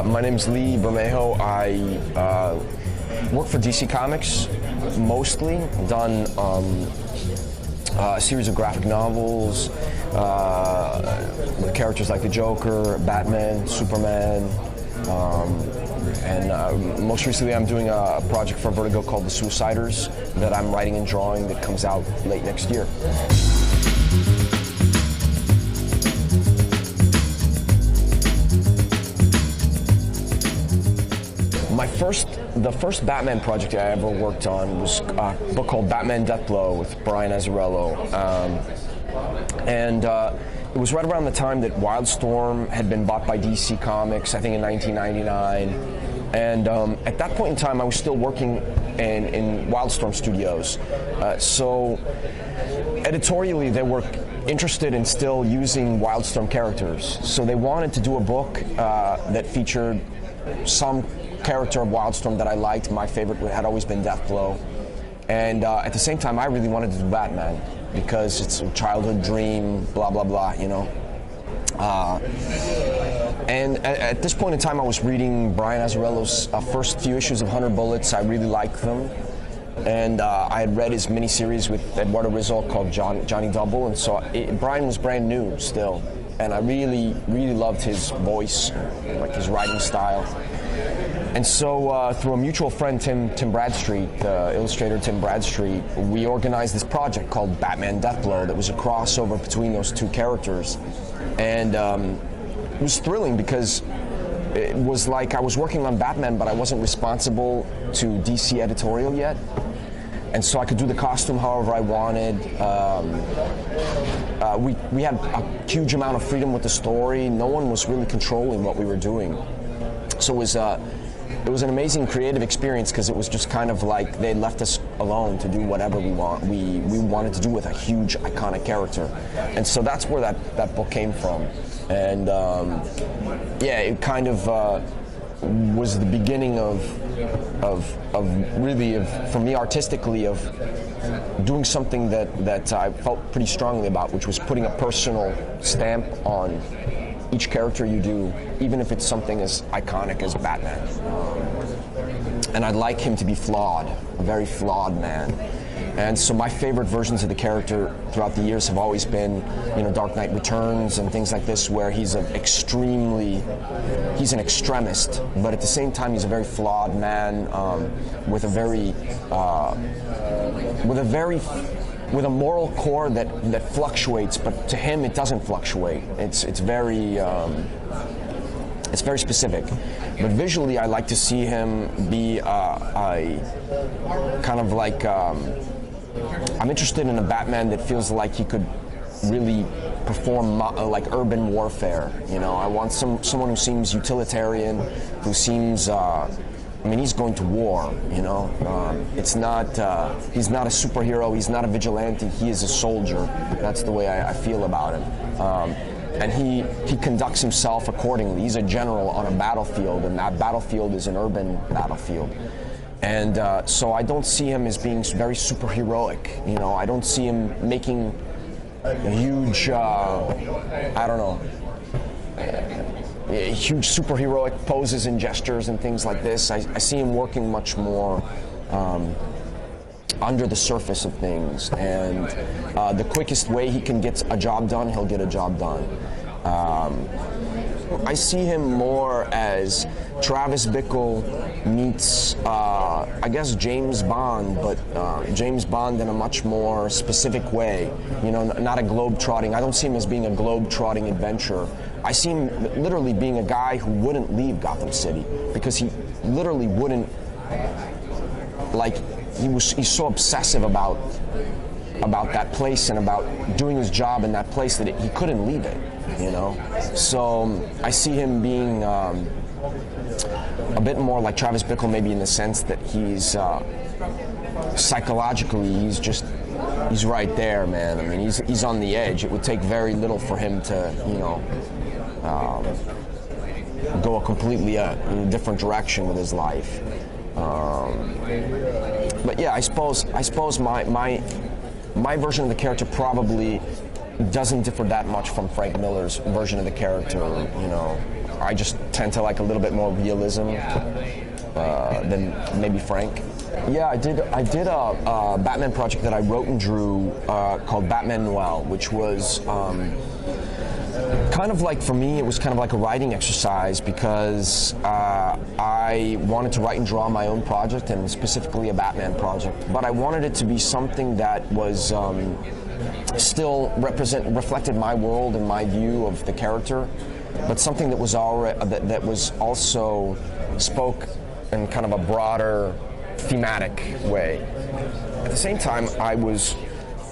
My name's Lee Bermejo. I work for DC Comics, mostly. Done a series of graphic novels with characters like the Joker, Batman, Superman, and most recently I'm doing a project for Vertigo called The Suiciders that I'm writing and drawing that comes out late next year. The first Batman project I ever worked on was a book called Batman Deathblow with Brian Azzarello. It was right around the time that Wildstorm had been bought by DC Comics, I think in 1999. And at that point in time, I was still working in Wildstorm Studios. So editorially, they were interested in still using Wildstorm characters. So they wanted to do a book that featured some character of Wildstorm that I liked. My favorite had always been Deathblow. And at the same time, I really wanted to do Batman because it's a childhood dream, blah, blah, blah, you know. And at this point in time, I was reading Brian Azzarello's first few issues of 100 Bullets. I really liked them. And I had read his miniseries with Eduardo Rizzo called Johnny Double. And so Brian was brand new still. And I really, really loved his voice, like his writing style. And so through a mutual friend, Tim Bradstreet, illustrator Tim Bradstreet, we organized this project called Batman Deathblow that was a crossover between those two characters. And it was thrilling because it was like I was working on Batman, but I wasn't responsible to DC editorial yet. And so I could do the costume however I wanted. We had a huge amount of freedom with the story. No one was really controlling what we were doing. So it was an amazing creative experience because it was just kind of like they left us alone to do whatever we wanted to do with a huge iconic character. And so that's where that book came from. And yeah, it kind of was the beginning of for me artistically, of doing something that I felt pretty strongly about, which was putting a personal stamp on each character you do, even if it's something as iconic as Batman. And I'd like him to be flawed, a very flawed man. And so my favorite versions of the character throughout the years have always been, you know, Dark Knight Returns and things like this, where he's an extremist, but at the same time he's a very flawed man with a moral core that fluctuates, but to him it doesn't fluctuate. It's very specific. But visually, I like to see him be kind of like. I'm interested in a Batman that feels like he could really perform like urban warfare. You know, I want someone who seems utilitarian, who seems. I mean, he's going to war, you know. It's not. He's not a superhero. He's not a vigilante. He is a soldier. That's the way I feel about him. And he conducts himself accordingly. He's a general on a battlefield, and that battlefield is an urban battlefield. And so I don't see him as being very superheroic. You know, I don't see him making huge. I don't know. Huge superheroic poses and gestures and things like this. I see him working much more under the surface of things, and the quickest way he can get a job done, he'll get a job done. I see him more as Travis Bickle meets, I guess, James Bond, but James Bond in a much more specific way. You know, not a globe-trotting. I don't see him as being a globe-trotting adventurer. I see him literally being a guy who wouldn't leave Gotham City because he literally wouldn't, like, he's so obsessive about that place and about doing his job in that place that he couldn't leave it, you know? So I see him being a bit more like Travis Bickle, maybe in the sense that he's psychologically, he's right there, man. I mean, he's on the edge. It would take very little for him to, you know, go a completely different direction with his life. But yeah, I suppose my version of the character probably doesn't differ that much from Frank Miller's version of the character. You know, I just tend to like a little bit more realism than maybe Frank. Yeah, I did a Batman project that I wrote and drew called Batman Noel, which was kind of like, for me, it was kind of like a writing exercise because I wanted to write and draw my own project, and specifically a Batman project. But I wanted it to be something that was still reflected my world and my view of the character, but something that was that was also spoke in kind of a broader thematic way. At the same time, I was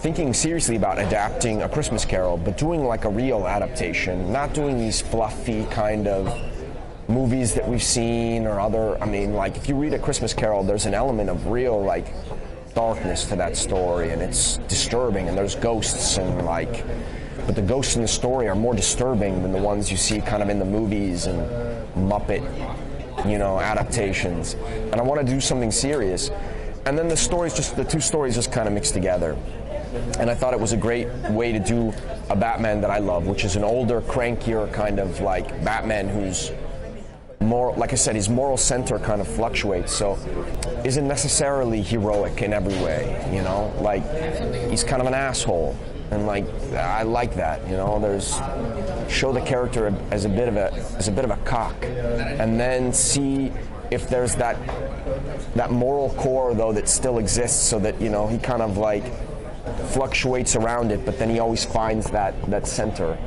thinking seriously about adapting A Christmas Carol, but doing like a real adaptation, not doing these fluffy kind of movies that we've seen or other. I mean, like, if you read A Christmas Carol, there's an element of real, like, darkness to that story, and it's disturbing, and there's ghosts, and like, but the ghosts in the story are more disturbing than the ones you see kind of in the movies and Muppet, you know, adaptations. And I want to do something serious. And then the two stories just kind of mixed together. And I thought it was a great way to do a Batman that I love, which is an older, crankier kind of like Batman who's more, like I said, his moral center kind of fluctuates, so isn't necessarily heroic in every way, you know? Like, he's kind of an asshole, and like, I like that, you know? Show the character as a bit of a cock, and then see if there's that moral core, though, that still exists, so that, you know, he kind of like fluctuates around it, but then he always finds that center,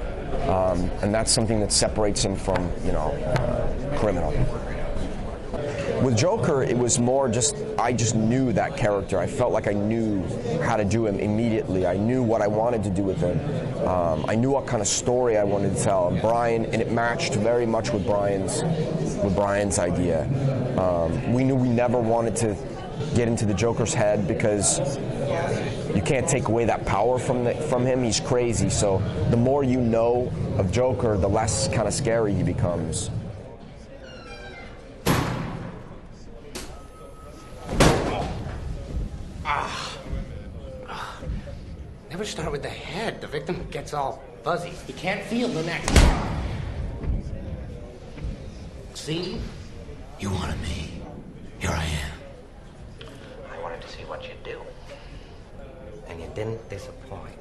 and that's something that separates him from, you know, criminal. With Joker, it was more just, I just knew that character. I felt like I knew how to do him immediately. I knew what I wanted to do with him. I knew what kind of story I wanted to tell. And it matched very much with Brian's idea. We knew we never wanted to get into the Joker's head because you can't take away that power from him. He's crazy. So the more you know of Joker, the less kind of scary he becomes. Never start with the head. The victim gets all fuzzy. You can't feel the neck. See? You wanted me. Here I am. I wanted to see what you'd do. And you didn't disappoint.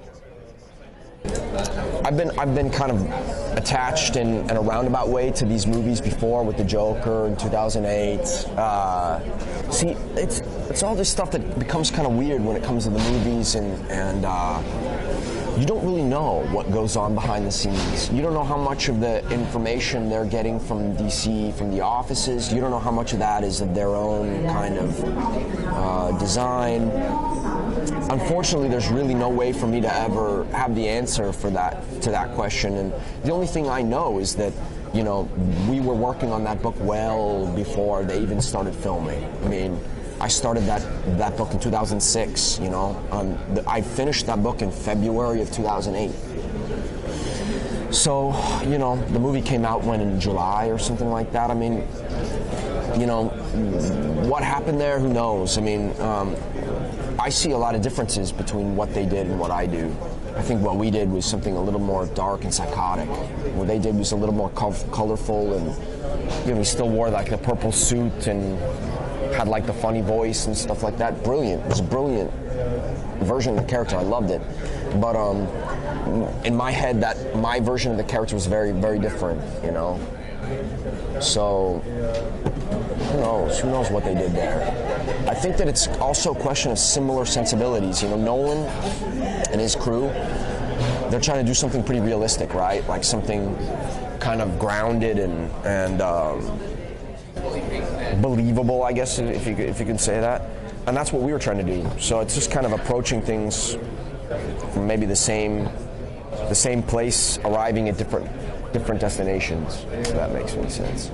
I've been kind of attached in a roundabout way to these movies before, with the Joker in 2008. See, it's all this stuff that becomes kind of weird when it comes to the movies, and you don't really know what goes on behind the scenes. You don't know how much of the information they're getting from DC, from the offices. You don't know how much of that is of their own kind of design. Unfortunately, there's really no way for me to ever have the answer to that question. And the only thing I know is that, you know, we were working on that book well before they even started filming. I mean, I started that book in 2006, you know. I finished that book in February of 2008. So, you know, the movie came out in July or something like that. I mean, you know, what happened there, who knows? I mean, I see a lot of differences between what they did and what I do. I think what we did was something a little more dark and psychotic. What they did was a little more colorful, and, you know, he still wore like the purple suit and had like the funny voice and stuff like that. Brilliant. It was a brilliant version of the character. I loved it. But in my head, my version of the character was very, very different, you know. So who knows? Who knows what they did there? I think that it's also a question of similar sensibilities. You know, Nolan and his crew, they're trying to do something pretty realistic, right? Like something kind of grounded and believable, I guess, if you can say that. And that's what we were trying to do. So it's just kind of approaching things from maybe the same place, arriving at different destinations, if that makes any sense.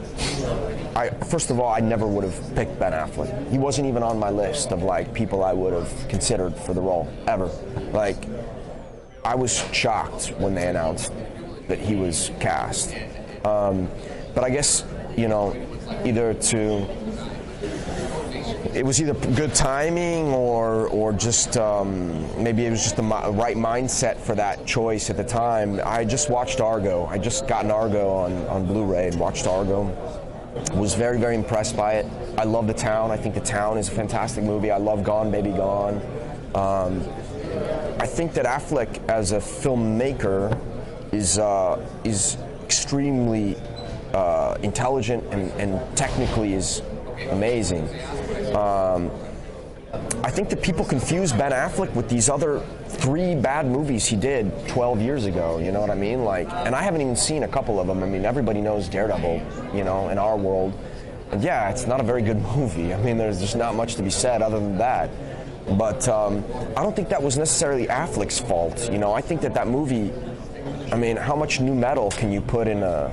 First of all, I never would have picked Ben Affleck. He wasn't even on my list of like people I would have considered for the role, ever. Like, I was shocked when they announced that he was cast. But I guess, you know, either to it was either good timing or just maybe it was just the right mindset for that choice at the time. I just watched Argo. I just gotten Argo on Blu-ray and watched Argo. Was very, very impressed by it. I love The Town. I think The Town is a fantastic movie. I love Gone Baby Gone. I think that Affleck as a filmmaker is extremely intelligent and technically is amazing. I think that people confuse Ben Affleck with these other 3 bad movies he did 12 years ago, you know what I mean? Like, and I haven't even seen a couple of them. I mean, everybody knows Daredevil, you know, in our world. And yeah, it's not a very good movie. I mean, there's just not much to be said other than that. But I don't think that was necessarily Affleck's fault. You know, I think that movie, I mean, how much new metal can you put in a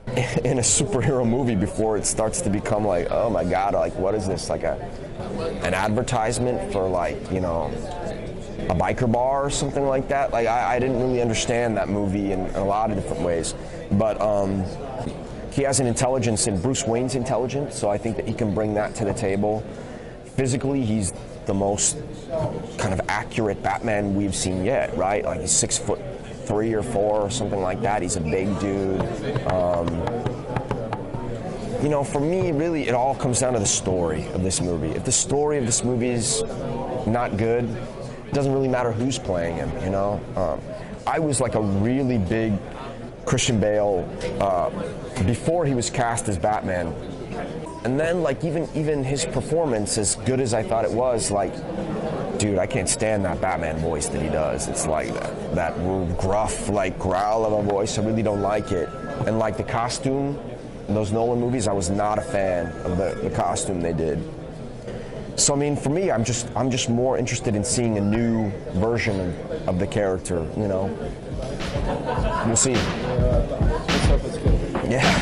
superhero movie before it starts to become like, oh my God, like what is this? Like an advertisement for, like, you know, a biker bar or something like that? Like I didn't really understand that movie in a lot of different ways. But he has an intelligence, and Bruce Wayne's intelligent, so I think that he can bring that to the table. Physically, he's the most kind of accurate Batman we've seen yet, right? Like he's 6'3" or 4" or something like that. He's a big dude. You know, for me, really, it all comes down to the story of this movie. If the story of this movie is not good, it doesn't really matter who's playing him, you know? I was like a really big Christian Bale before he was cast as Batman. And then, like, even his performance, as good as I thought it was, like, dude, I can't stand that Batman voice that he does. It's like that gruff, like, growl of a voice. I really don't like it. And, like, the costume in those Nolan movies, I was not a fan of the costume they did. So, I mean, for me, I'm just more interested in seeing a new version of the character, you know? We'll see. Let's hope it's good. Yeah.